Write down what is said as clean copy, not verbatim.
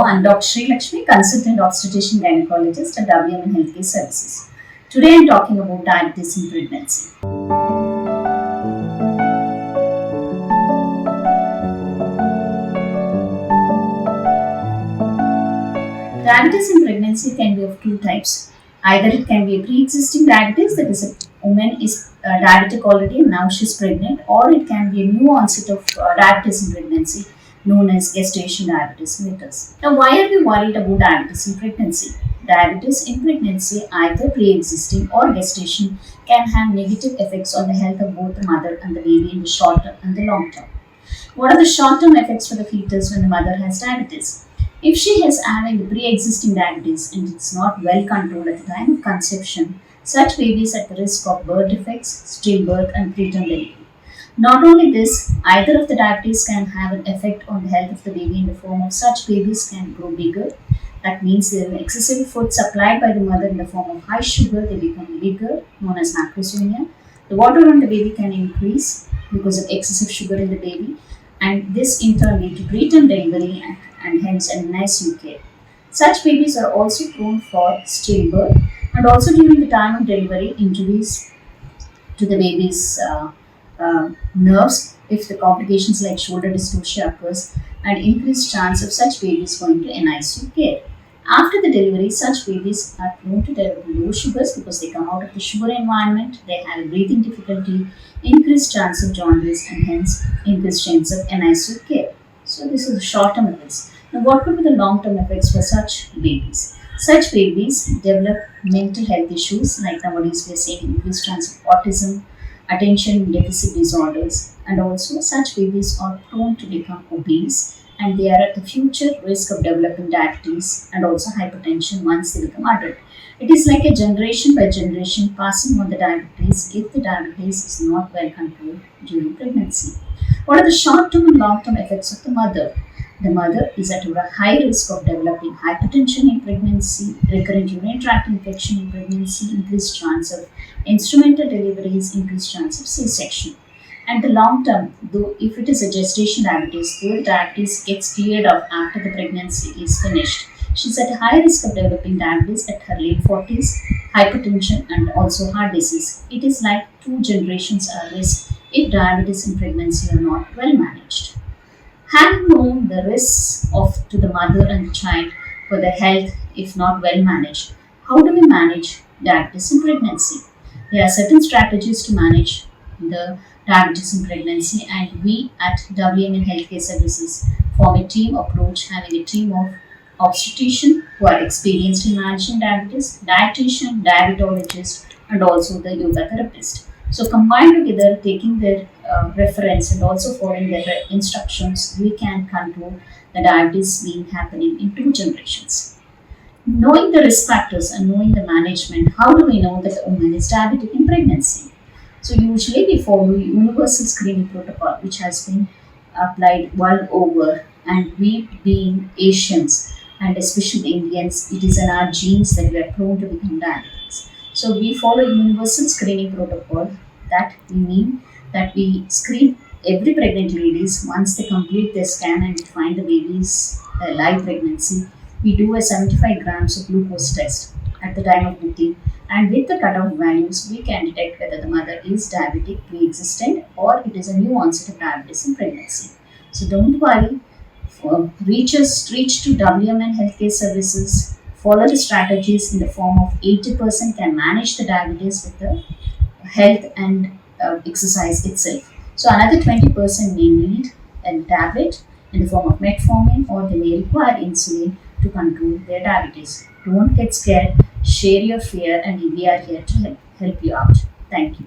I'm Dr. Sreelakshmi, consultant obstetrician gynecologist at WMN Healthcare Services. Today I'm talking about diabetes in pregnancy. Diabetes in pregnancy can be of two types. Either it can be a pre-existing diabetes, that is, a woman is diabetic already and now she's pregnant, or it can be a new onset of diabetes in pregnancy, known as gestation diabetes mellitus. Now, why are we worried about diabetes in pregnancy? Diabetes in pregnancy, either pre-existing or gestation, can have negative effects on the health of both the mother and the baby in the short term and the long term. What are the short-term effects for the fetus when the mother has diabetes? If she is having pre-existing diabetes and it's not well controlled at the time of conception, such babies are at the risk of birth defects, stillbirth, and preterm delivery. Not only this, either of the diabetes can have an effect on the health of the baby in the form of such babies can grow bigger. That means there is excessive food supplied by the mother in the form of high sugar, they become bigger, known as macrosomia. The water on the baby can increase because of excessive sugar in the baby, and this in turn lead to preterm delivery and hence an NICU care. Such babies are also prone for stillbirth and also during the time of delivery injuries to the baby's nerves if the complications like shoulder dystocia occurs, and increased chance of such babies going to NICU care. After the delivery, such babies are prone to develop low sugars because they come out of the sugar environment, they have breathing difficulty, increased chance of jaundice, and hence increased chance of NICU care. So this is the short-term effects. Now, what could be the long-term effects for such babies? Such babies develop mental health issues, like nowadays we are seeing increased chance of autism, attention deficit disorders, and also such babies are prone to become obese, and they are at the future risk of developing diabetes and also hypertension once they become adult. It is like a generation by generation passing on the diabetes if the diabetes is not well controlled during pregnancy. What are the short-term and long-term effects of the mother? The mother is at a high risk of developing hypertension in pregnancy, recurrent urinary tract infection in pregnancy, increased chance of instrumental deliveries, increased chance of C-section. And the long term, though if it is a gestation diabetes, though the diabetes gets cleared up after the pregnancy is finished, she's at a high risk of developing diabetes at her late 40s, hypertension, and also heart disease. It is like two generations at risk if diabetes in pregnancy are not well managed. Having known the risks to the mother and the child for their health if not well managed, how do we manage diabetes in pregnancy? There are certain strategies to manage the diabetes in pregnancy, and we at WMN Healthcare Services form a team approach, having a team of obstetrician who are experienced in managing diabetes, dietitian, diabetologist, and also the yoga therapist. So combined together, taking their reference and also following their instructions, we can control the diabetes being happening in two generations. Knowing the risk factors and knowing the management, how do we know that the woman is diabetic in pregnancy? So usually we follow universal screening protocol which has been applied world over, and we being Asians and especially Indians, it is in our genes that we are prone to become diabetics. So we follow universal screening protocol. That we mean that we screen every pregnant ladies once they complete their scan and find the baby's live pregnancy. We do a 75 grams of glucose test at the time of booking, and with the cutoff values, we can detect whether the mother is diabetic pre-existent or it is a new onset of diabetes in pregnancy. So don't worry, reach to WMN Healthcare Services, follow the strategies in the form of 80% can manage the diabetes with the health and exercise itself. So another 20% may need a tablet in the form of metformin, or they may require insulin to control their diabetes. Don't get scared, share your fear, and we are here to help you out. Thank you.